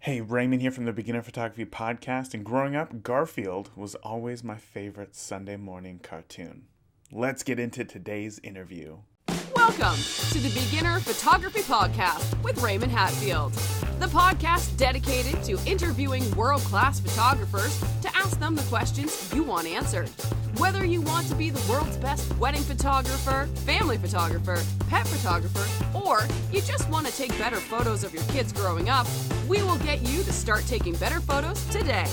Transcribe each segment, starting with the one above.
Hey, Raymond here from the Beginner Photography Podcast, and growing up, Garfield was always my favorite Sunday morning cartoon. Let's get into today's interview. Welcome to the Beginner Photography Podcast with Raymond Hatfield, the podcast dedicated to interviewing world-class photographers to ask them the questions you want answered. Whether you want to be the world's best wedding photographer, family photographer, pet photographer, or you just want to take better photos of your kids growing up, we will get you to start taking better photos today.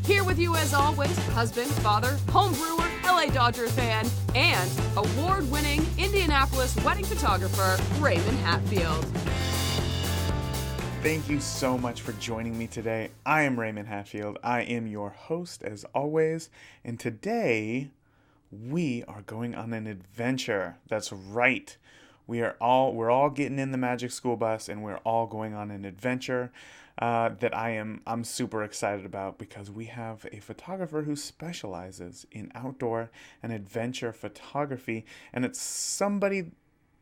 Here with you as always, husband, father, home brewer, LA Dodgers fan, and award-winning Indianapolis wedding photographer, Raymond Hatfield. Thank you so much for joining me today. I am Raymond Hatfield. I am your host as always, and today we are going on an adventure. That's right. We're all getting in the Magic School Bus, and we're all going on an adventure that I'm super excited about, because we have a photographer who specializes in outdoor and adventure photography, and it's somebody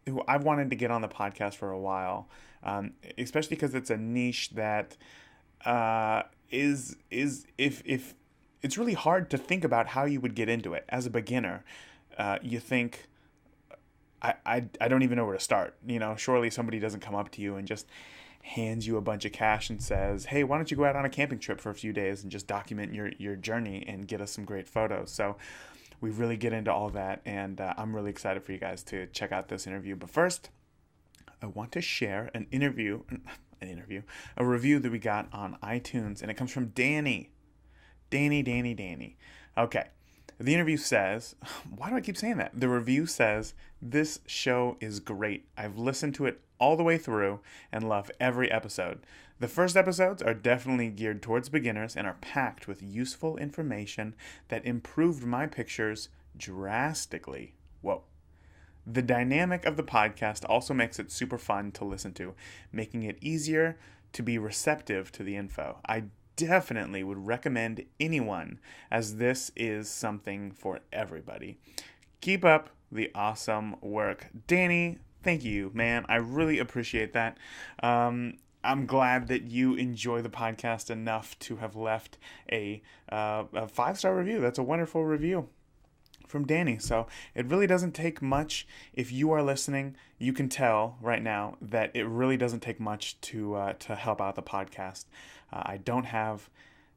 who I've wanted to get on the podcast for a while, especially because it's a niche that is if it's really hard to think about how you would get into it as a beginner. You think, I don't even know where to start. Surely somebody doesn't come up to you and just hands you a bunch of cash and says, hey, why don't you go out on a camping trip for a few days and just document your journey and get us some great photos. So we really get into all that, and I'm really excited for you guys to check out this interview. But first, I want to share a review that we got on iTunes, and it comes from Danny. Danny. Okay. The interview says, why do I keep saying that? The review says, this show is great. I've listened to it all the way through and love every episode. The first episodes are definitely geared towards beginners and are packed with useful information that improved my pictures drastically. Whoa. The dynamic of the podcast also makes it super fun to listen to, making it easier to be receptive to the info. I definitely would recommend anyone, as this is something for everybody. Keep up the awesome work. Danny, thank you, man. I really appreciate that. I'm glad that you enjoy the podcast enough to have left a 5-star review. That's a wonderful review from Danny. So it really doesn't take much. If you are listening, you can tell right now that it really doesn't take much to help out the podcast. I don't have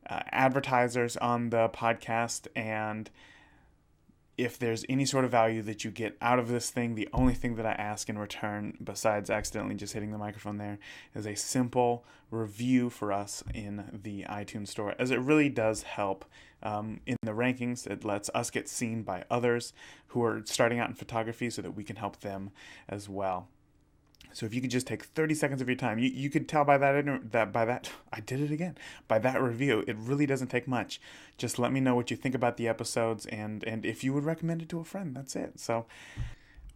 advertisers on the podcast, and if there's any sort of value that you get out of this thing, the only thing that I ask in return, besides accidentally just hitting the microphone there, is a simple review for us in the iTunes store, as it really does help in the rankings. It lets us get seen by others who are starting out in photography so that we can help them as well. So if you could just take 30 seconds of your time, you could tell by that review, it really doesn't take much. Just let me know what you think about the episodes, and if you would recommend it to a friend. That's it. So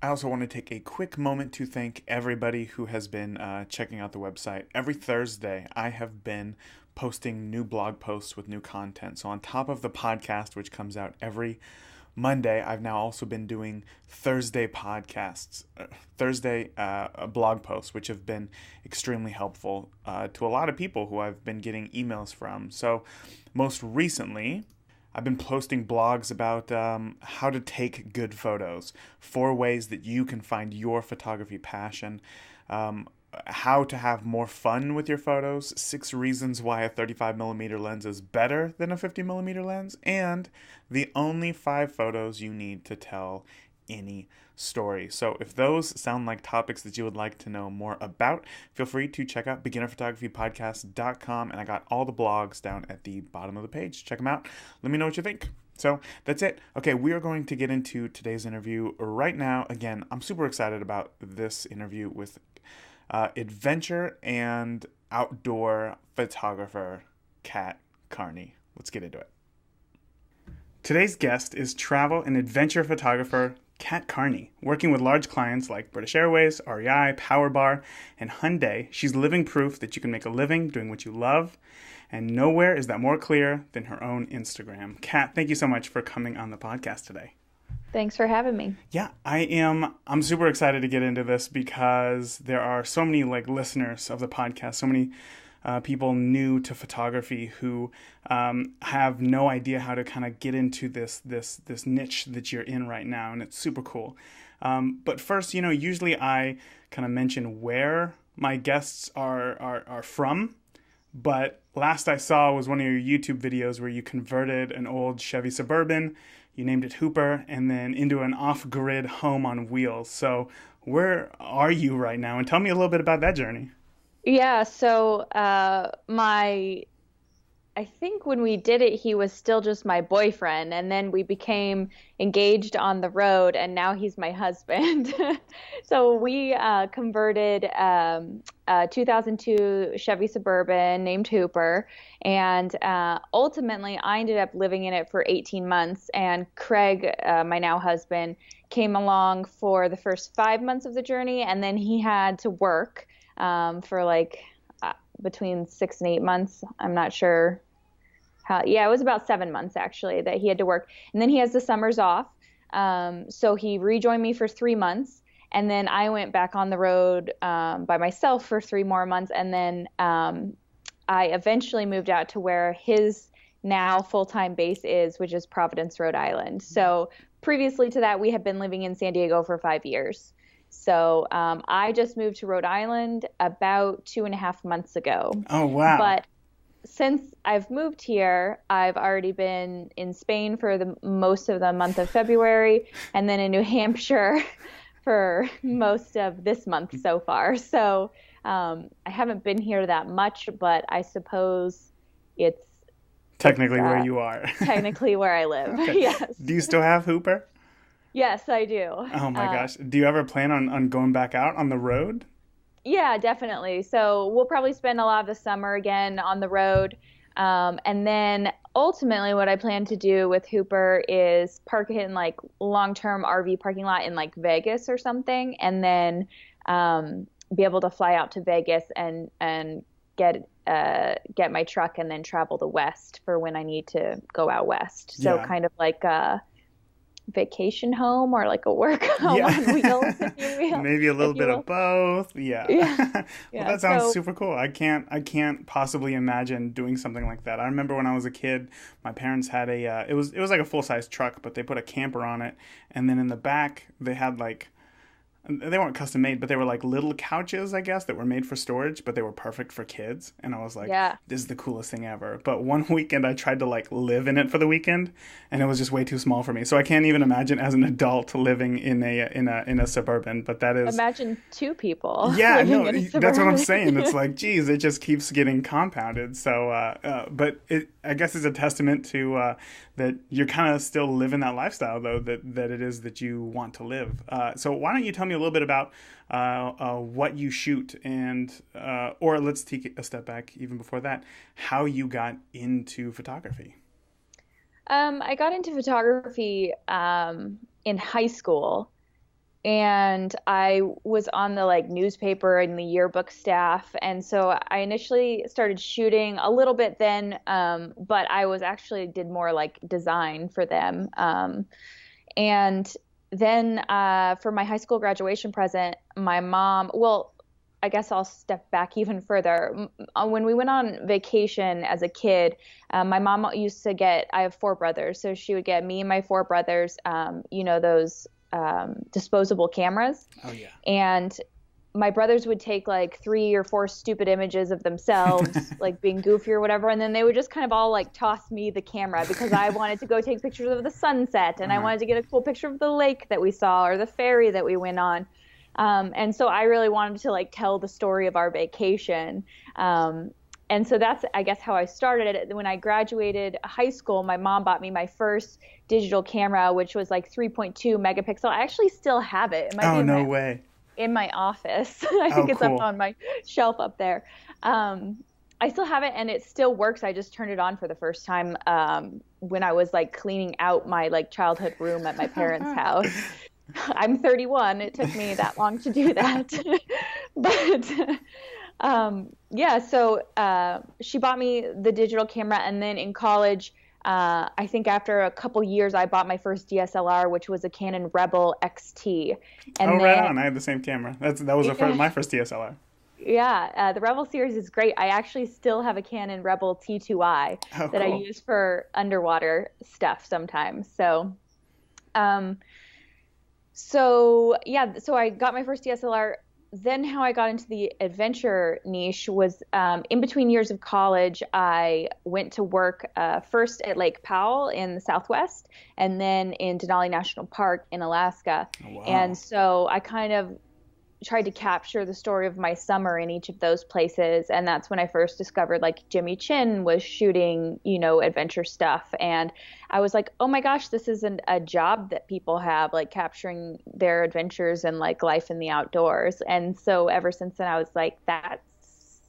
I also want to take a quick moment to thank everybody who has been checking out the website. Every Thursday, I have been posting new blog posts with new content. So on top of the podcast, which comes out every Monday, I've now also been doing Thursday blog posts, which have been extremely helpful to a lot of people who I've been getting emails from. So most recently, I've been posting blogs about how to take good photos, 4 ways that you can find your photography passion, how to have more fun with your photos, 6 reasons why a 35mm lens is better than a 50mm lens, and the only 5 photos you need to tell any story. So if those sound like topics that you would like to know more about, feel free to check out beginnerphotographypodcast.com, and I got all the blogs down at the bottom of the page. Check them out. Let me know what you think. So that's it. Okay, we are going to get into today's interview right now. Again, I'm super excited about this interview with adventure and outdoor photographer Carney. Let's get into it. Today's guest is travel and adventure photographer Carney. Working with large clients like British Airways, REI, Powerbar, and Hyundai, she's living proof that you can make a living doing what you love, and nowhere is that more clear than her own Instagram. Kat, thank you so much for coming on the podcast today. Thanks for having me. Yeah, I'm super excited to get into this, because there are so many listeners of the podcast, so many people new to photography who have no idea how to kind of get into this niche that you're in right now, and it's super cool. But first, usually I kind of mention where my guests are from. But last I saw was one of your YouTube videos where you converted an old Chevy Suburban, you named it Hooper, and then into an off-grid home on wheels. So where are you right now? And tell me a little bit about that journey. Yeah, so I think when we did it, he was still just my boyfriend, and then we became engaged on the road, and now he's my husband. So we converted a 2002 Chevy Suburban named Hooper, and ultimately I ended up living in it for 18 months, and Craig, my now husband, came along for the first 5 months of the journey, and then he had to work for like between 6 and 8 months. I'm not sure. Yeah, it was about 7 months actually that he had to work. And then he has the summers off. So he rejoined me for 3 months. And then I went back on the road by myself for 3 more months. And then I eventually moved out to where his now full-time base is, which is Providence, Rhode Island. So previously to that, we had been living in San Diego for 5 years. So I just moved to Rhode Island about 2.5 months ago. Oh, wow. But since I've moved here, I've already been in Spain for the most of the month of February, and then in New Hampshire for most of this month so far. So I haven't been here that much, but I suppose it's technically where you are. Technically where I live. Okay. Yes. Do you still have Hooper? Yes, I do. Oh my gosh. Do you ever plan on going back out on the road? Yeah, definitely. So we'll probably spend a lot of the summer again on the road. And then ultimately what I plan to do with Hooper is park it in like long-term RV parking lot in like Vegas or something, and then be able to fly out to Vegas and get my truck and then travel the west for when I need to go out west. So kind of like a vacation home or like a work home on wheels, if you will. Maybe a little bit of both. Yeah. Well, that sounds super cool. I can't possibly imagine doing something like that. I remember when I was a kid, my parents had it was like a full-size truck, but they put a camper on it, and then in the back they had like, they weren't custom made, but they were like little couches, I guess, that were made for storage, but they were perfect for kids. And I was like, this is the coolest thing ever. But one weekend I tried to like live in it for the weekend, and it was just way too small for me. So I can't even imagine as an adult living in a Suburban. But that is, imagine 2 people. Yeah, no, that's what I'm saying. It's like, geez, it just keeps getting compounded. So, but I guess it's a testament to that you're kind of still living that lifestyle, though, that it is that you want to live. So why don't you tell me a little bit about what you shoot, and or let's take a step back even before that, how you got into photography. I got into photography in high school, and I was on the like newspaper and the yearbook staff, and so I initially started shooting a little bit then, but I was actually did more like design for them, and then for my high school graduation present, my mom, well, I guess I'll step back even further. When we went on vacation as a kid, my mom used to get, I have 4 brothers, so she would get me and my 4 brothers, those disposable cameras. Oh, yeah. And my brothers would take like 3 or 4 stupid images of themselves, like being goofy or whatever, and then they would just kind of all like toss me the camera because I wanted to go take pictures of the sunset, and I wanted to get a cool picture of the lake that we saw or the ferry that we went on. And so I really wanted to like tell the story of our vacation. And so that's, I guess, how I started it. When I graduated high school, my mom bought me my first digital camera, which was like 3.2 megapixel. I actually still have it. It might be no way. In my office. I think it's cool. up on my shelf up there. I still have it, and it still works. I just turned it on for the first time when I was like cleaning out my like childhood room at my parents' house. I'm 31. It took me that long to do that. But so she bought me the digital camera, and then in college, I think after a couple years, I bought my first DSLR, which was a Canon Rebel XT. And right on. I had the same camera. That was my first DSLR. Yeah, the Rebel series is great. I actually still have a Canon Rebel T2i Oh, that I cool. use for underwater stuff sometimes. Um, so I got my first DSLR. Then how I got into the adventure niche was in between years of college, I went to work first at Lake Powell in the Southwest and then in Denali National Park in Alaska. Oh, And wow. so I kind of tried to capture the story of my summer in each of those places. And that's when I first discovered like Jimmy Chin was shooting, adventure stuff. And I was like, oh my gosh, this isn't a job that people have, like capturing their adventures and like life in the outdoors. And so ever since then, I was like, that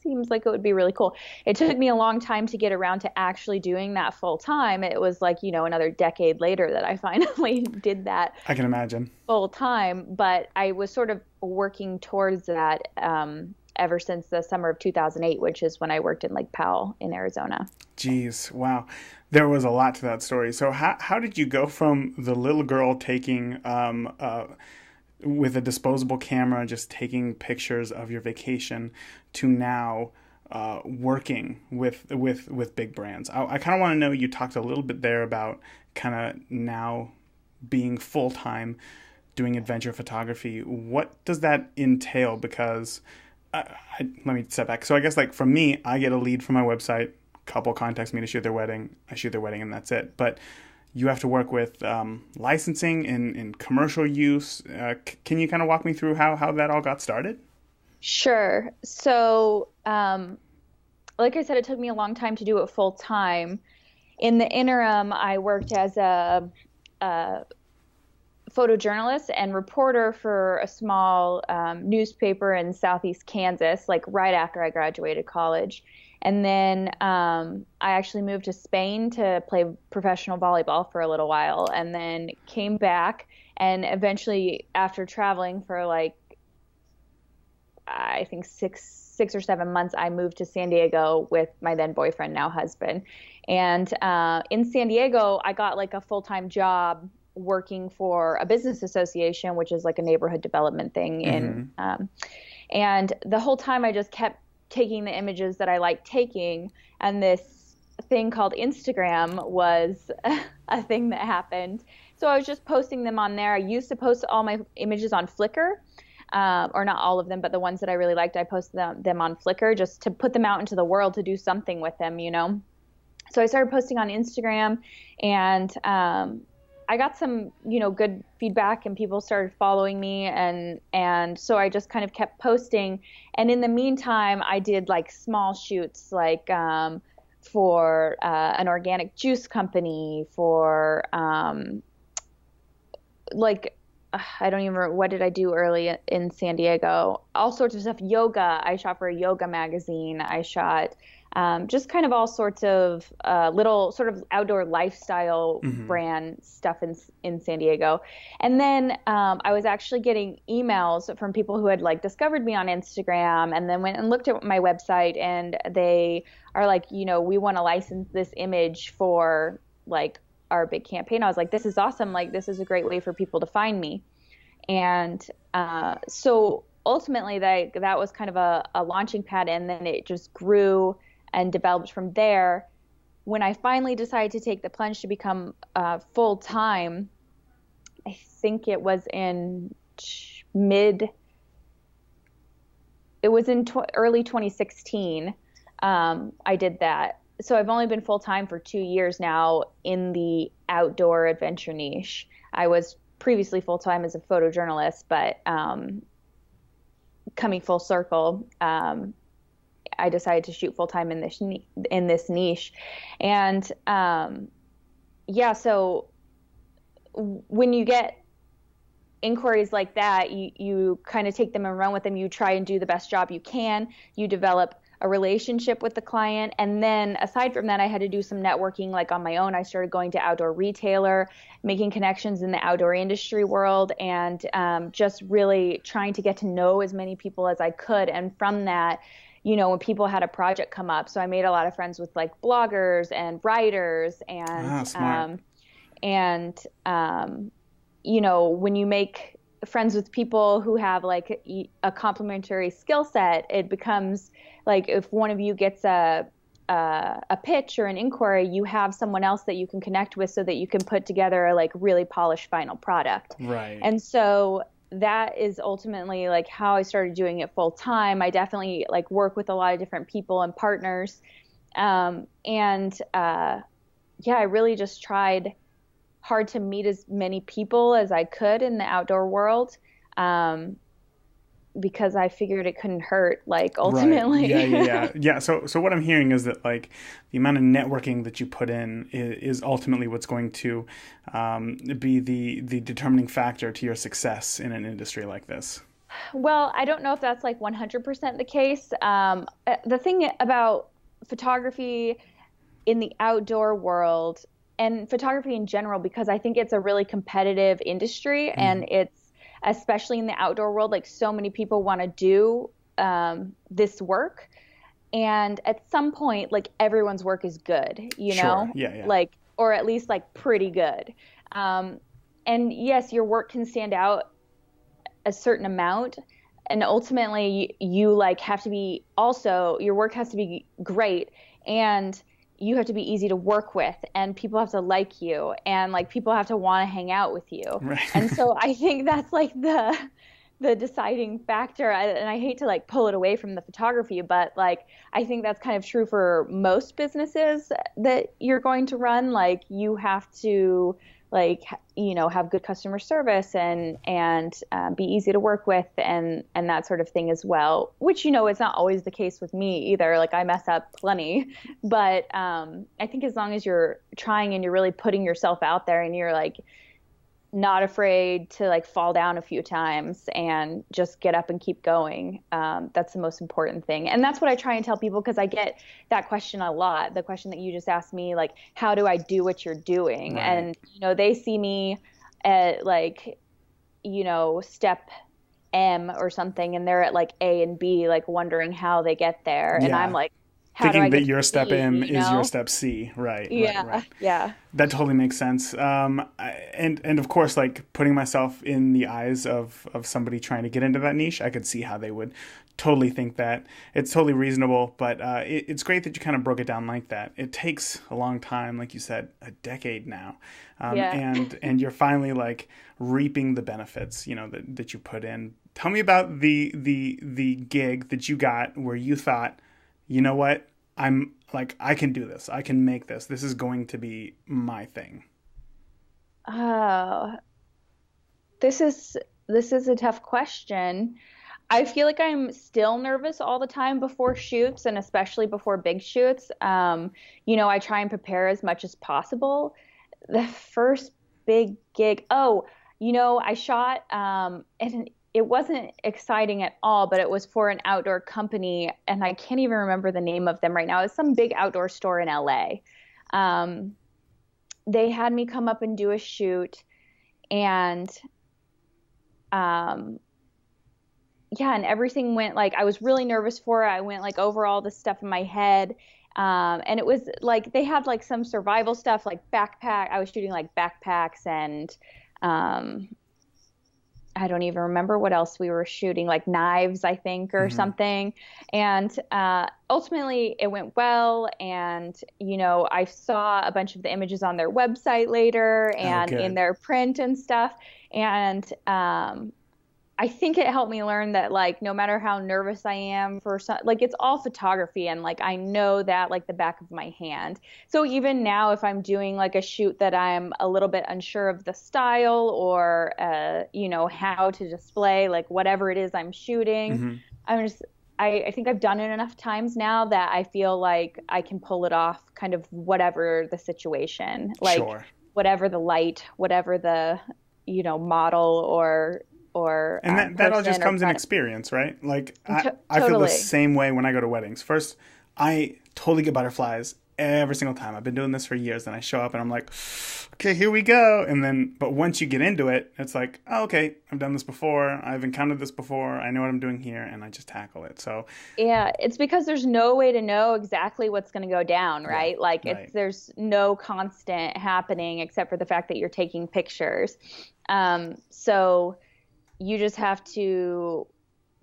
seems like it would be really cool. It took me a long time to get around to actually doing that full time. It was like, another decade later that I finally did that I can imagine. full time, but I was sort of working towards that ever since the summer of 2008, which is when I worked in Lake Powell in Arizona. Jeez, wow. There was a lot to that story. So how did you go from the little girl taking with a disposable camera, just taking pictures of your vacation, to now working with big brands? I kind of want to know. You talked a little bit there about kind of now being full time doing adventure photography. What does that entail? Because let me step back. So I guess like for me, I get a lead from my website. Couple contacts me to shoot their wedding. I shoot their wedding, and that's it. But you have to work with licensing and commercial use. Can you kind of walk me through how that all got started? Sure. So, like I said, it took me a long time to do it full time. In the interim, I worked as a photojournalist and reporter for a small newspaper in Southeast Kansas, like right after I graduated college. And then I actually moved to Spain to play professional volleyball for a little while, and then came back. And eventually, after traveling for like, I think six or 7 months, I moved to San Diego with my then boyfriend, now husband. And in San Diego, I got like a full-time job working for a business association, which is like a neighborhood development thing. And the whole time I just kept taking the images that I liked taking, and this thing called Instagram was a thing that happened. So I was just posting them on there. I used to post all my images on Flickr, or not all of them, but the ones that I really liked, I posted them on Flickr just to put them out into the world to do something with them, So I started posting on Instagram, and I got some, good feedback, and people started following me, and so I just kind of kept posting. And in the meantime, I did like small shoots, like for an organic juice company, for like I don't even remember, what did I do early in San Diego? All sorts of stuff. Yoga. I shot for a yoga magazine. I shot just kind of all sorts of little sort of outdoor lifestyle brand stuff in San Diego. And then I was actually getting emails from people who had like discovered me on Instagram and then went and looked at my website, and they are like, we want to license this image for like our big campaign. I was like, this is awesome. Like, this is a great way for people to find me. And so ultimately that was kind of a launching pad, and then it just grew and developed from there. When I finally decided to take the plunge to become full time, I think it was in early 2016. I did that. So I've only been full time for 2 years now in the outdoor adventure niche. I was previously full time as a photojournalist, but coming full circle, I decided to shoot full time in this niche. And so when you get inquiries like that, you kind of take them and run with them. You try and do the best job you can. You develop a relationship with the client. And then aside from that, I had to do some networking like on my own. I started going to Outdoor Retailer, making connections in the outdoor industry world, and just really trying to get to know as many people as I could. And from that, when people had a project come up, so I made a lot of friends with like bloggers and writers, and Smart. when you make friends with people who have like a complementary skill set, it becomes like if one of you gets a pitch or an inquiry, you have someone else that you can connect with so that you can put together a like really polished final product. Right. And so that is ultimately like how I started doing it full time. I definitely like work with a lot of different people and partners. Yeah, I really just tried hard to meet as many people as I could in the outdoor world. Because I figured it couldn't hurt, like ultimately. Right. Yeah. So what I'm hearing is that like the amount of networking that you put in is ultimately what's going to be the determining factor to your success in an industry like this. Well, I don't know if that's like 100% the case. The thing about photography in the outdoor world and photography in general, because I think it's a really competitive industry and it's, especially in the outdoor world, like so many people want to do this work. And at some point, like everyone's work is good, you know? Yeah. Like, or at least like pretty good. And yes, your work can stand out a certain amount. And ultimately you like have to be also, your work has to be great. And you have to be easy to work with, and people have to like you, and like people have to want to hang out with you. Right. And so I think that's like the deciding factor. And I hate to like pull it away from the photography, but like I think that's kind of true for most businesses that you're going to run. Like you have to like, you know, have good customer service and be easy to work with and that sort of thing as well, which, you know, it's not always the case with me either. Like I mess up plenty, but I think as long as you're trying and you're really putting yourself out there and you're like not afraid to like fall down a few times and just get up and keep going. That's the most important thing. And that's what I try and tell people, because I get that question a lot. The question that you just asked me, like, how do I do what you're doing? Right. And, you know, they see me at like, you know, step M or something, and they're at like A and B, like wondering how they get there. And I'm like, thinking that your step M is your step C. Right. Yeah. Right. Yeah. That totally makes sense. And of course, like putting myself in the eyes of somebody trying to get into that niche, I could see how they would totally think that. It's totally reasonable, but it's great that you kind of broke it down like that. It takes a long time, like you said, a decade now. And you're finally like reaping the benefits, you know, that you put in. Tell me about the gig that you got where you thought, you know what? I'm like, I can do this. I can make this. This is going to be my thing. Oh, this is a tough question. I feel like I'm still nervous all the time before shoots, and especially before big shoots. You know, I try and prepare as much as possible. The first big gig, you know, I shot, and it wasn't exciting at all, but it was for an outdoor company, and I can't even remember the name of them right now. It's some big outdoor store in LA. They had me come up and do a shoot, and and everything went like, I was really nervous for it. I went like over all the stuff in my head. And it was like, they had like some survival stuff, like backpack. I was shooting like backpacks and, I don't even remember what else we were shooting, like knives, I think, or something. And ultimately it went well. And, you know, I saw a bunch of the images on their website later and in their print and stuff. And I think it helped me learn that, like, no matter how nervous I am for like, it's all photography, and like I know that like the back of my hand. So even now, if I'm doing like a shoot that I'm a little bit unsure of the style or you know, how to display like whatever it is I'm shooting, I think I've done it enough times now that I feel like I can pull it off, kind of whatever the situation, like whatever the light, whatever the, you know, model or and that all just comes in experience, right? Like I feel the same way when I go to weddings. First, I totally get butterflies every single time. I've been doing this for years, and I show up and I'm like, okay, here we go. And then, but once you get into it, it's like, oh, okay, I've done this before. I've encountered this before. I know what I'm doing here, and I just tackle it. So yeah, it's because there's no way to know exactly what's going to go down, right? Yeah, like there's no constant happening except for the fact that you're taking pictures. So you just have to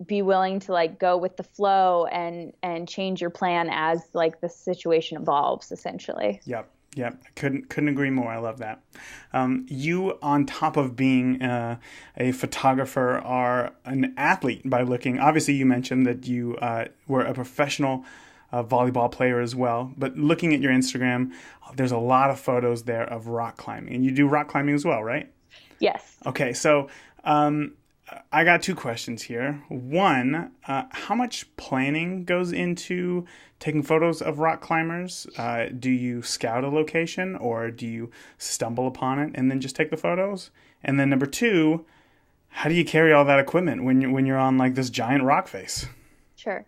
be willing to like go with the flow and change your plan as like the situation evolves, essentially. Yep. Yep. Couldn't agree more. I love that. You, on top of being a photographer, are an athlete by looking. Obviously, you mentioned that you were a professional volleyball player as well. But looking at your Instagram, there's a lot of photos there of rock climbing. And you do rock climbing as well, right? Yes. Okay. So I got two questions here. One, how much planning goes into taking photos of rock climbers? Do you scout a location, or do you stumble upon it and then just take the photos? And then number two, how do you carry all that equipment when you're on like this giant rock face? Sure.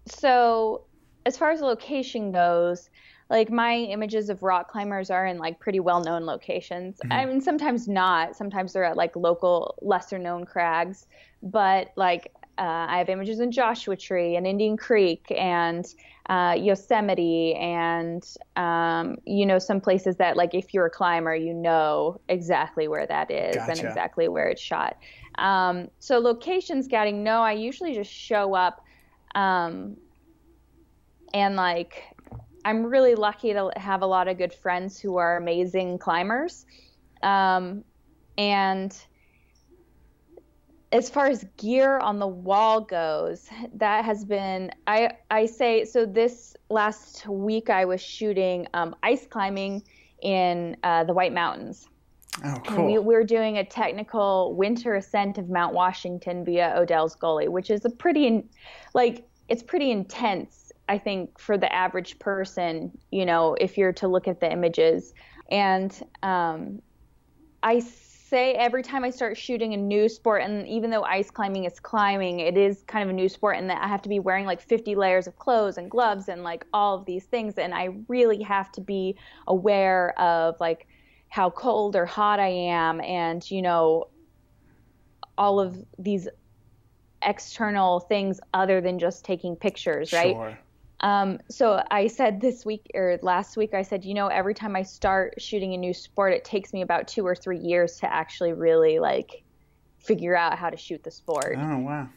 So as far as the location goes, like my images of rock climbers are in like pretty well-known locations. Mm-hmm. I mean, sometimes not. Sometimes they're at like local, lesser-known crags. But like I have images in Joshua Tree and Indian Creek and Yosemite and some places that like if you're a climber, you know exactly where that is. Gotcha. And exactly where it's shot. So location scouting, no, I usually just show up and like I'm really lucky to have a lot of good friends who are amazing climbers. And as far as gear on the wall goes, that has been, I say, so this last week I was shooting ice climbing in the White Mountains. Oh, cool. And we were doing a technical winter ascent of Mount Washington via Odell's Gully, which is it's pretty intense, I think, for the average person, if you're to look at the images. And I say every time I start shooting a new sport, and even though ice climbing is climbing, it is kind of a new sport in that I have to be wearing like 50 layers of clothes and gloves and like all of these things. And I really have to be aware of like how cold or hot I am and, all of these external things other than just taking pictures, right? Sure. So I said last week, I said, every time I start shooting a new sport, it takes me about 2 or 3 years to actually really like figure out how to shoot the sport. Oh, wow.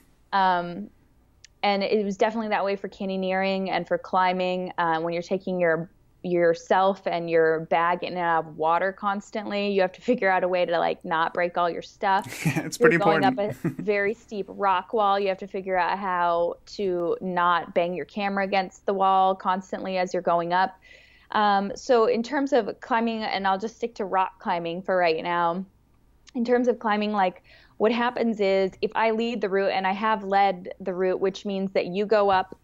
And it was definitely that way for canyoneering and for climbing. When you're taking yourself and your bag in and out of water constantly, you have to figure out a way to like not break all your stuff. It's pretty important. Going up a very steep rock wall, you have to figure out how to not bang your camera against the wall constantly as you're going up. So in terms of climbing, and I'll just stick to rock climbing for right now, in terms of climbing, like what happens is if I lead the route, and I have led the route, which means that you go up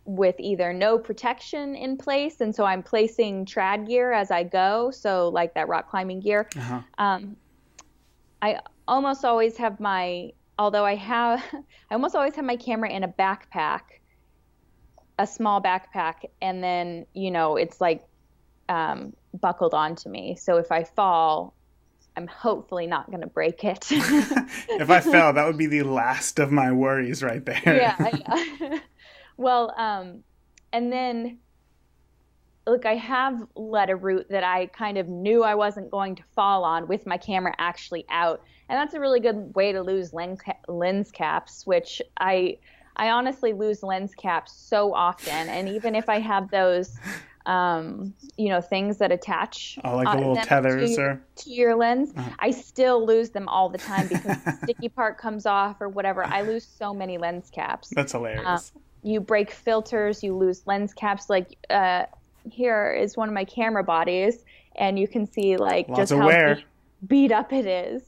with either no protection in place, and so I'm placing trad gear as I go, so like that rock climbing gear. Uh-huh. I almost always have I almost always have my camera in a backpack, a small backpack, and then it's like buckled onto me. So if I fall, I'm hopefully not going to break it. If I fell, that would be the last of my worries right there. Yeah. Well, and then, look, I have led a route that I kind of knew I wasn't going to fall on with my camera actually out. And that's a really good way to lose lens caps, which I honestly lose lens caps so often. And even if I have those, things that attach like the little tethers to your lens, I still lose them all the time because the sticky part comes off or whatever. I lose so many lens caps. That's hilarious. You break filters, you lose lens caps. Like here is one of my camera bodies, and you can see like Lots just of how wear. beat up it is.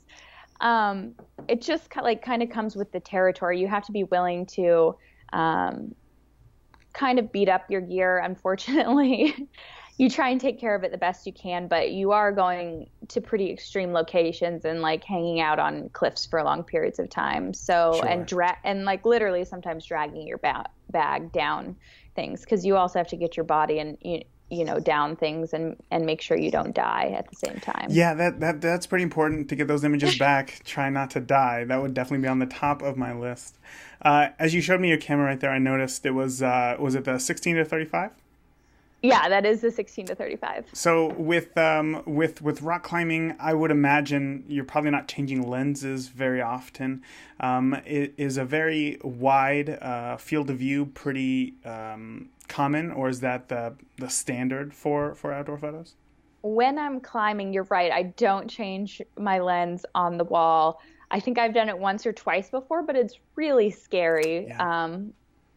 It just kind of comes with the territory. You have to be willing to kind of beat up your gear, unfortunately. You try and take care of it the best you can, but you are going to pretty extreme locations and like hanging out on cliffs for long periods of time. So, Sure. and like literally sometimes dragging your bag down things, because you also have to get your body and down things and make sure you don't die at the same time. Yeah, that's pretty important to get those images back. Try not to die. That would definitely be on the top of my list. As you showed me your camera right there, I noticed it was it the 16 to 35? Yeah, that is the 16 to 35. So with rock climbing, I would imagine you're probably not changing lenses very often. Is a very wide field of view pretty common, or is that the standard for outdoor photos? When I'm climbing, you're right. I don't change my lens on the wall. I think I've done it once or twice before, but it's really scary Yeah.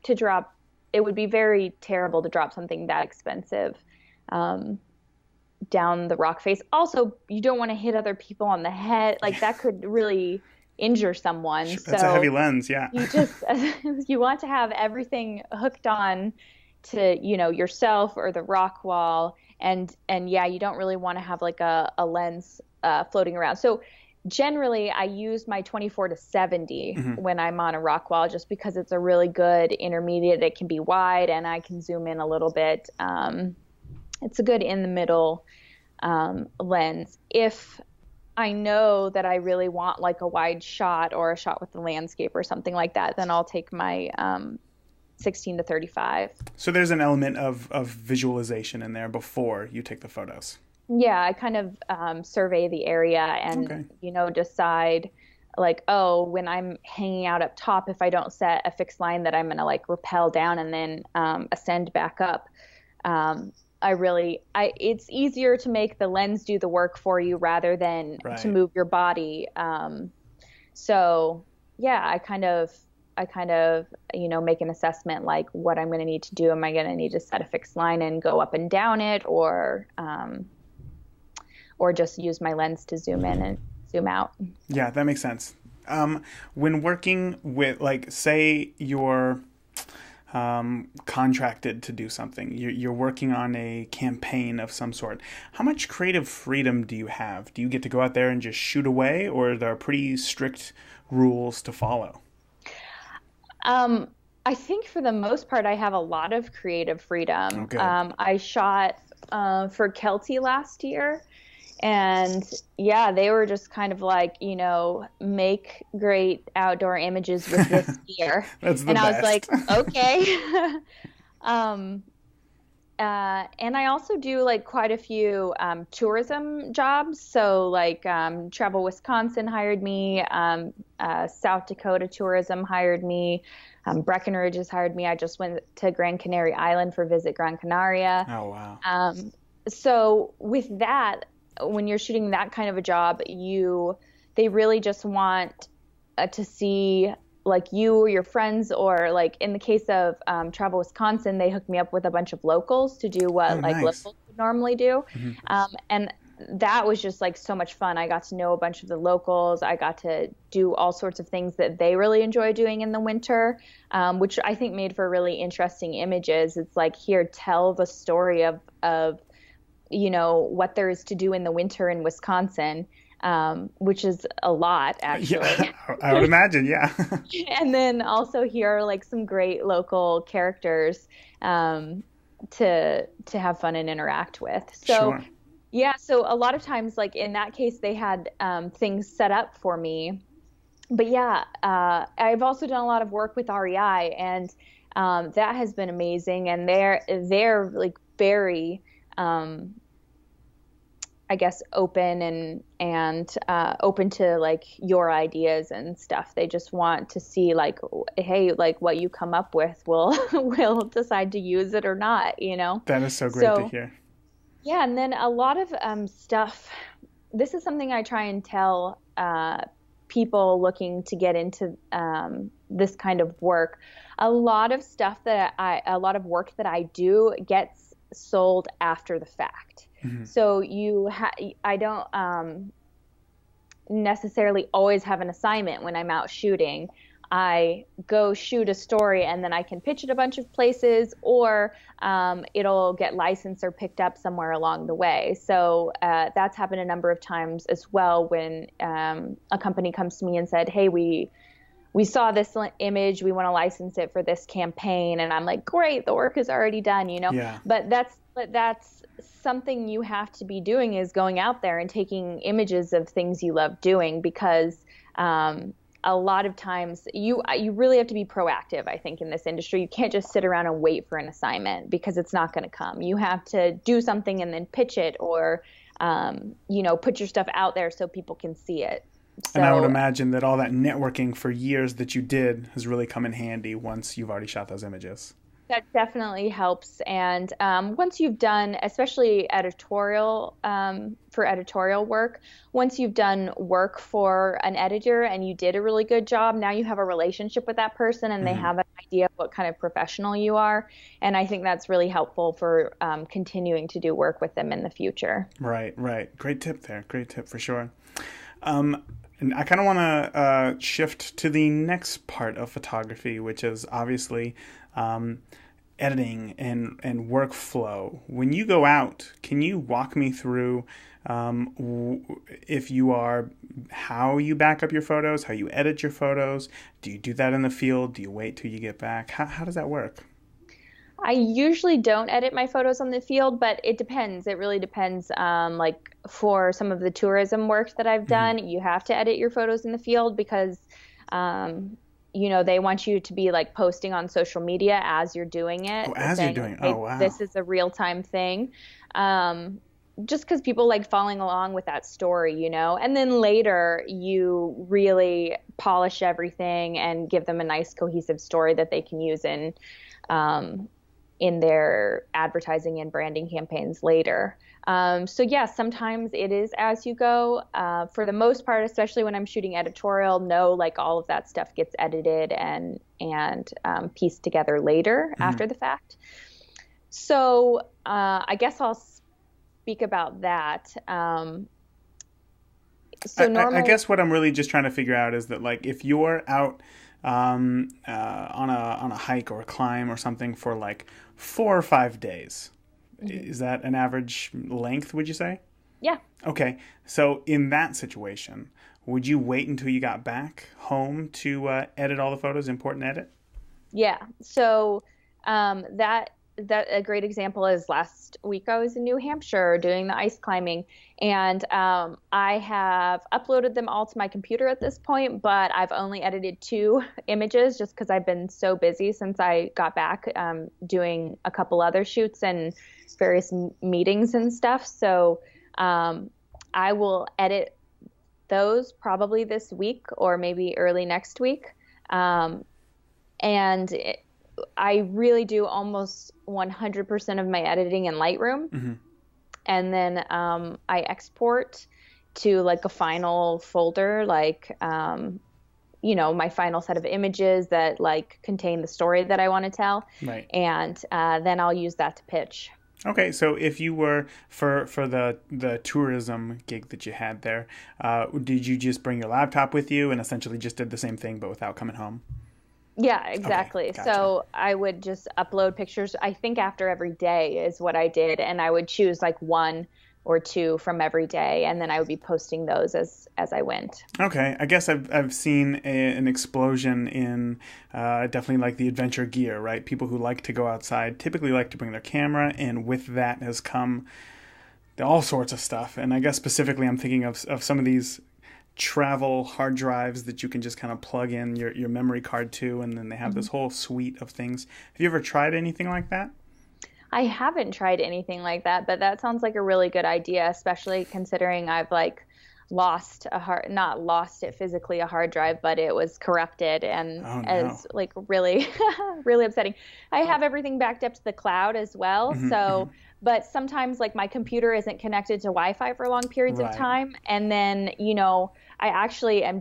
to drop. It would be very terrible to drop something that expensive um, down the rock face. Also, you don't want to hit other people on the head. Like that could really injure someone. Sure. That's a heavy So lens, yeah. you just you want to have everything hooked on to, yourself or the rock wall. And yeah, you don't really want to have like a lens floating around. So generally I use my 24 to 70 Hmm. when I'm on a rock wall, just because it's a really good intermediate. It can be wide and I can zoom in a little bit. It's a good in the middle lens. If I know that I really want like a wide shot or a shot with the landscape or something like that, then I'll take my 16 to 35. So there's an element of visualization in there before you take the photos. Yeah, I kind of survey the area and, Okay. decide like, oh, when I'm hanging out up top, if I don't set a fixed line that I'm going to like rappel down and then ascend back up. It's easier to make the lens do the work for you rather than to Right. move your body. So yeah, I kind of, make an assessment like what I'm going to need to do. Am I going to need to set a fixed line and go up and down it, or just use my lens to zoom in and zoom out? Yeah, that makes sense. When working with, like, say you're contracted to do something, you're working on a campaign of some sort, how much creative freedom do you have? Do you get to go out there and just shoot away, or are there pretty strict rules to follow? I think for the most part, I have a lot of creative Oh, freedom. good. I shot for Kelty last year, and yeah, they were just kind of like, make great outdoor images with this gear. That's the And I was best. like, okay. um, and I also do like quite a few tourism jobs. So like Travel Wisconsin hired me, South Dakota Tourism hired me, Breckenridge has hired me. I just went to Gran Canaria Island for Visit Gran Canaria. Oh, wow. So with that, when you're shooting that kind of a job, they really just want to see like you or your friends, or like in the case of Travel Wisconsin, they hooked me up with a bunch of locals to do Oh, what like nice. locals would normally do. Hmm. And that was just like so much fun. I got to know a bunch of the locals. I got to do all sorts of things that they really enjoy doing in the winter, which I think made for really interesting images. It's like, here, tell the story of what there is to do in the winter in Wisconsin, which is a lot actually. Yeah, I would imagine, yeah. And then also here are like some great local characters to have fun and interact with. So Sure. yeah, so a lot of times, like in that case, they had things set up for me. But yeah, I've also done a lot of work with REI, and that has been amazing. And they're like very, I guess, open and open to like your ideas and stuff. They just want to see like, hey, like what you come up with, will decide to use it or not. That is so great to hear. Yeah, and then a lot of stuff. This is something I try and tell people looking to get into this kind of work. A lot of work that I do gets sold after the fact. Mhm. So I don't necessarily always have an assignment when I'm out shooting. I go shoot a story and then I can pitch it a bunch of places, or it'll get licensed or picked up somewhere along the way. So that's happened a number of times as well, when a company comes to me and said, hey, we saw this image, we want to license it for this campaign. And I'm like, great, the work is already done. Yeah. But that's something you have to be doing, is going out there and taking images of things you love doing, because a lot of times you really have to be proactive, I think, in this industry. You can't just sit around and wait for an assignment because it's not going to come. You have to do something and then pitch it, or put your stuff out there so people can see it. So, and I would imagine that all that networking for years that you did has really come in handy once you've already shot those images. that definitely helps. And once you've done, especially editorial, for editorial work, once you've done work for an editor and you did a really good job, now you have a relationship with that person and they have an idea of what kind of professional you are. And I think that's really helpful for continuing to do work with them in the future. Right. Great tip there. Great tip for sure. And I kind of want to shift to the next part of photography, which is obviously editing and workflow. When you go out, can you walk me through how you back up your photos, how you edit your photos? Do you do that in the field? Do you wait till you get back? How does that work? I usually don't edit my photos on the field, but it depends. It really depends. Like for some of the tourism work that I've done, you have to edit your photos in the field because, they want you to be like posting on social media as you're doing it. Oh, as you're doing it. Oh, wow. This is a real-time thing. Just because people like following along with that story, and then later you really polish everything and give them a nice cohesive story that they can use in their advertising and branding campaigns later. So yeah, sometimes it is as you go. For the most part, especially when I'm shooting editorial, like all of that stuff gets edited and pieced together later after the fact. So I guess I'll speak about that. I guess what I'm really just trying to figure out is that, like, if you're out on a hike or a climb or something for like 4 or 5 days, is that an average length, would you say? Yeah. Okay. So in that situation, would you wait until you got back home to edit all the photos, import and edit? Yeah. So that a great example is last week I was in New Hampshire doing the ice climbing, and I have uploaded them all to my computer at this point, but I've only edited 2 images just because I've been so busy since I got back doing a couple other shoots and various meetings and stuff. So I will edit those probably this week or maybe early next week. I really do almost 100% of my editing in Lightroom. And then I export to like a final folder, like, my final set of images that like contain the story that I want to tell. Right. And then I'll use that to pitch. Okay, so if you were for the tourism gig that you had there, did you just bring your laptop with you and essentially just did the same thing but without coming home? Yeah, exactly. Okay, gotcha. So I would just upload pictures, I think after every day is what I did. And I would choose like 1 or 2 from every day. And then I would be posting those as I went. Okay. I guess I've seen an explosion in definitely like the adventure gear, right? People who like to go outside typically like to bring their camera. And with that has come all sorts of stuff. And I guess specifically I'm thinking of some of these travel hard drives that you can just kind of plug in your memory card to, and then they have this whole suite of things. Have you ever tried anything like that? I haven't tried anything like that, but that sounds like a really good idea, especially considering I've like not lost it physically, a hard drive, but it was corrupted and as like really, really upsetting. I have everything backed up to the cloud as well. So, but sometimes like my computer isn't connected to Wi-Fi for long periods of time. And then, I actually am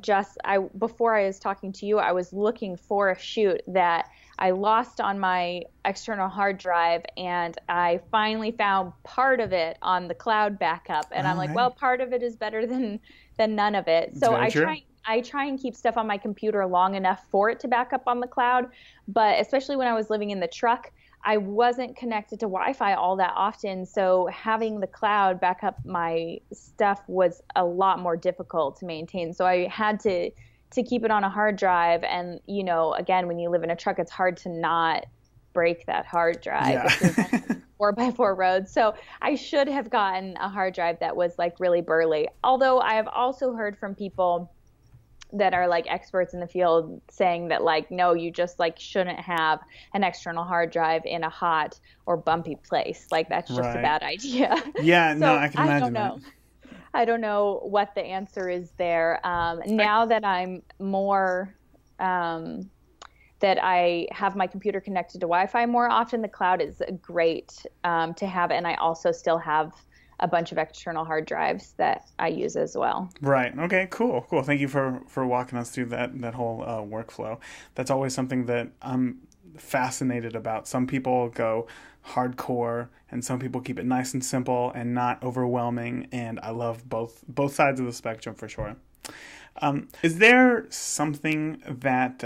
before I was talking to you, I was looking for a shoot that I lost on my external hard drive, and I finally found part of it on the cloud backup. And I'm like, well, part of it is better than none of it. So I try and keep stuff on my computer long enough for it to back up on the cloud. But especially when I was living in the truck, I wasn't connected to Wi-Fi all that often. So having the cloud back up my stuff was a lot more difficult to maintain. So I had to keep it on a hard drive. And, again, when you live in a truck, it's hard to not break that hard drive. Yeah. 4x4 roads. So I should have gotten a hard drive that was like really burly. Although I have also heard from people that are like experts in the field saying that like, no, you just like shouldn't have an external hard drive in a hot or bumpy place. Like that's just a Right. bad idea. Yeah, no, So I can I imagine don't know. I don't know what the answer is there. Now that I'm more, that I have my computer connected to Wi-Fi more often, the cloud is great to have. And I also still have a bunch of external hard drives that I use as well. Right. Okay, cool. Cool. Thank you for walking us through that whole workflow. That's always something that I'm fascinated about. Some people go hardcore and some people keep it nice and simple and not overwhelming, and I love both sides of the spectrum for sure. Is there something that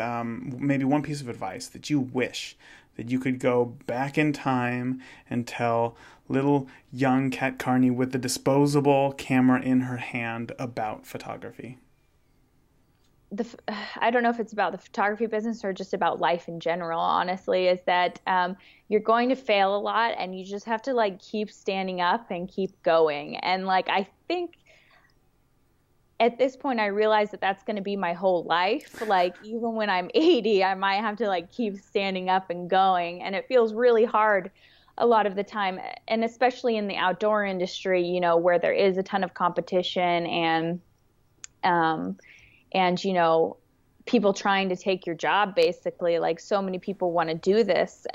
maybe one piece of advice that you wish that you could go back in time and tell little young Kat Carney with the disposable camera in her hand about photography? I don't know if it's about the photography business or just about life in general, honestly, is that you're going to fail a lot and you just have to like keep standing up and keep going. And like, I think at this point, I realize that that's going to be my whole life. Like, even when I'm 80, I might have to like keep standing up and going. And it feels really hard a lot of the time. And especially in the outdoor industry, you know, where there is a ton of competition and, you know, people trying to take your job, basically, like so many people want to do this.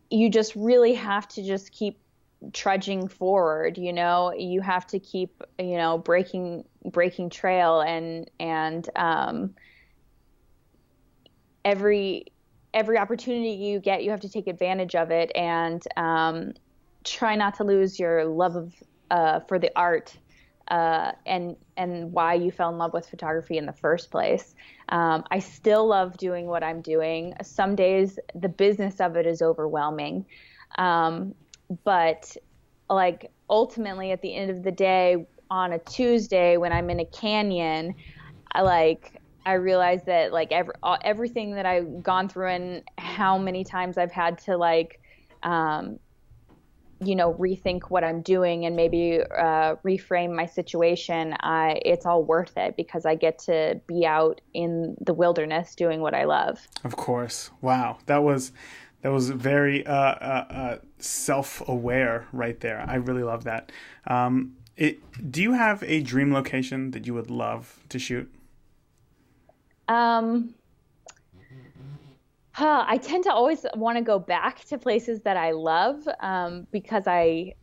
You just really have to just keep trudging forward. You know, you have to keep, you know, breaking trail and every opportunity you get, you have to take advantage of it and try not to lose your love of for the art and why you fell in love with photography in the first place. I still love doing what I'm doing. Some days the business of it is overwhelming. But like ultimately at the end of the day on a Tuesday when I'm in a canyon, I realize that like everything that I've gone through and how many times I've had to like, you know, rethink what I'm doing and maybe reframe my situation. It's all worth it because I get to be out in the wilderness doing what I love. Of course. Wow. That was very self-aware right there. I really love that. Do you have a dream location that you would love to shoot? I tend to always want to go back to places that I love because I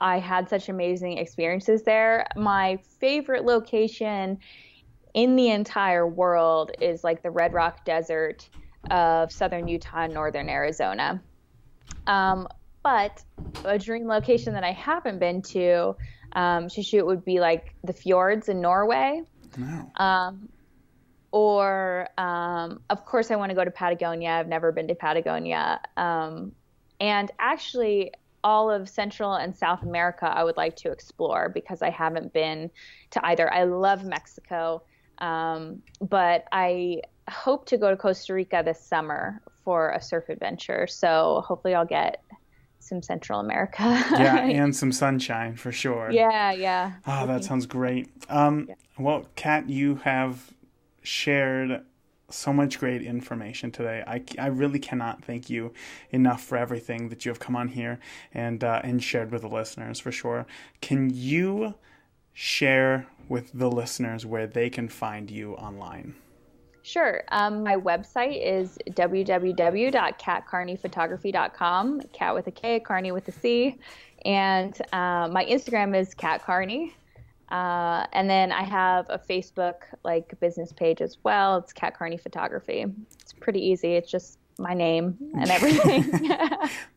had such amazing experiences there. My favorite location in the entire world is like the Red Rock Desert of southern Utah and northern Arizona. But a dream location that I haven't been to shoot would be like the fjords in Norway. Wow. Or, of course, I want to go to Patagonia. I've never been to Patagonia. And actually, all of Central and South America, I would like to explore because I haven't been to either. I love Mexico, but I hope to go to Costa Rica this summer for a surf adventure. So hopefully I'll get some Central America. Yeah, and some sunshine for sure. Yeah. Oh, that sounds great. Well, Kat, you have shared so much great information today. I really cannot thank you enough for everything that you have come on here and shared with the listeners for sure. Can you share with the listeners where they can find you online? Sure. My website is www.katcarneyphotography.com. Kat with a K, Carney with a C. And my Instagram is Kat Carney. And then I have a Facebook like business page as well. It's Kat Carney Photography. It's pretty easy. It's just my name and everything.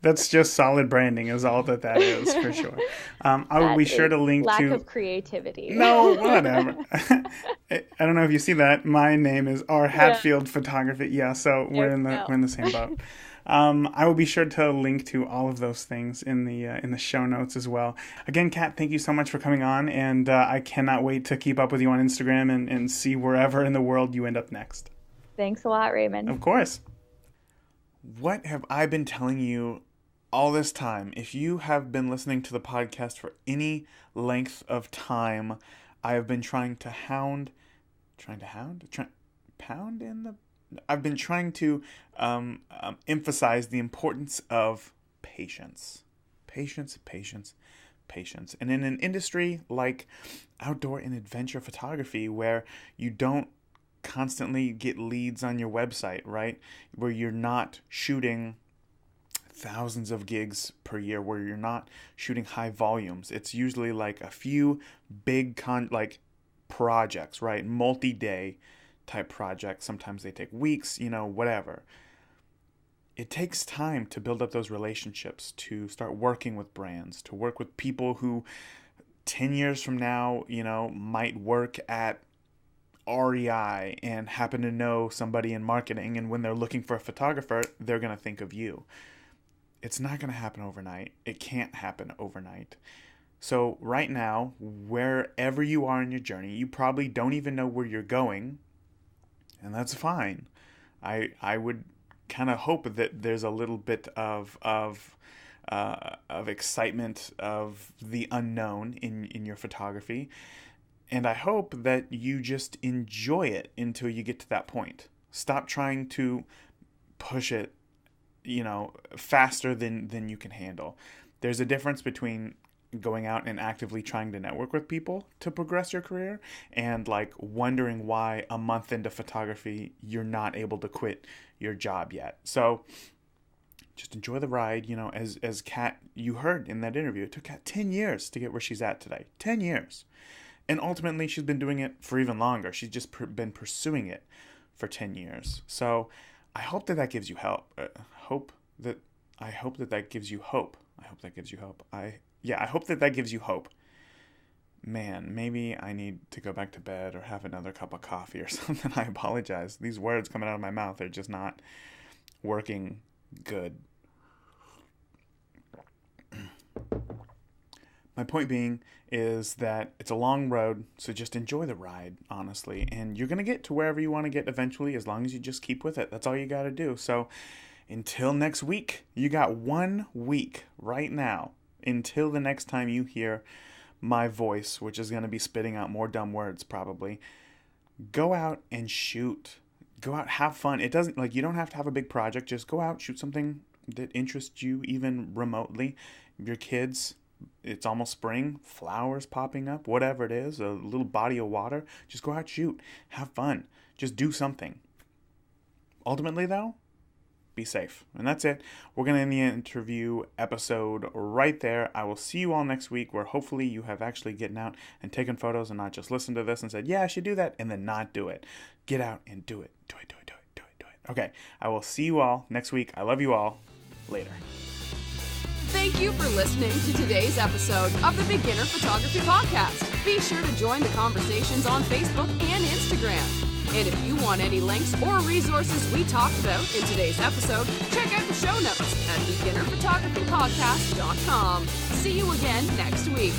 That's just solid branding is all that is for sure. I will be sure to link lack to... Lack of creativity. No, whatever. I don't know if you see that. My name is R. Hatfield Photography. Yeah, so we're in the same boat. I will be sure to link to all of those things in the show notes as well. Again, Kat, thank you so much for coming on, and I cannot wait to keep up with you on Instagram and see wherever in the world you end up next. Thanks a lot, Raymond. Of course. What have I been telling you all this time? If you have been listening to the podcast for any length of time, I have been trying to hound pound in the... I've been trying to emphasize the importance of patience. Patience. And in an industry like outdoor and adventure photography, where you don't constantly get leads on your website, right? Where you're not shooting thousands of gigs per year, where you're not shooting high volumes. It's usually like a few big projects, right? Multi-day type projects. Sometimes they take weeks, whatever. It takes time to build up those relationships, to start working with brands, to work with people who 10 years from now, might work at REI and happen to know somebody in marketing. And when they're looking for a photographer, they're going to think of you. It's not going to happen overnight. It can't happen overnight. So right now, wherever you are in your journey, you probably don't even know where you're going. And that's fine. I would kind of hope that there's a little bit of excitement of the unknown in your photography, and I hope that you just enjoy it until you get to that point. Stop trying to push it, faster than you can handle. There's a difference between going out and actively trying to network with people to progress your career and wondering why a month into photography you're not able to quit your job yet. So just enjoy the ride. As Kat, you heard in that interview, it took Kat 10 years to get where she's at today. 10 years. And ultimately she's been doing it for even longer. She's just been pursuing it for 10 years. So I hope that gives you help. I hope that gives you hope. I hope that gives you hope. I hope that gives you hope. Man, maybe I need to go back to bed or have another cup of coffee or something. I apologize. These words coming out of my mouth are just not working good. My point being is that it's a long road, so just enjoy the ride, honestly. And you're going to get to wherever you want to get eventually, as long as you just keep with it. That's all you got to do. So until next week, you got 1 week right now until the next time you hear my voice, which is going to be spitting out more dumb words probably. Go out and shoot. Go out, have fun. It doesn't, you don't have to have a big project. Just go out, shoot something that interests you even remotely. Your kids, it's almost spring, flowers popping up, whatever it is, a little body of water. Just go out, shoot, have fun. Just do something. Ultimately though, be safe. And that's it. We're going to end the interview episode right there. I will see you all next week, where hopefully you have actually gotten out and taken photos and not just listened to this and said, yeah, I should do that, and then not do it. Get out and do it. Do it. Okay. I will see you all next week. I love you all. Later. Thank you for listening to today's episode of the Beginner Photography Podcast. Be sure to join the conversations on Facebook and Instagram. And if you want any links or resources we talked about in today's episode, check out the show notes at beginnerphotographypodcast.com. See you again next week.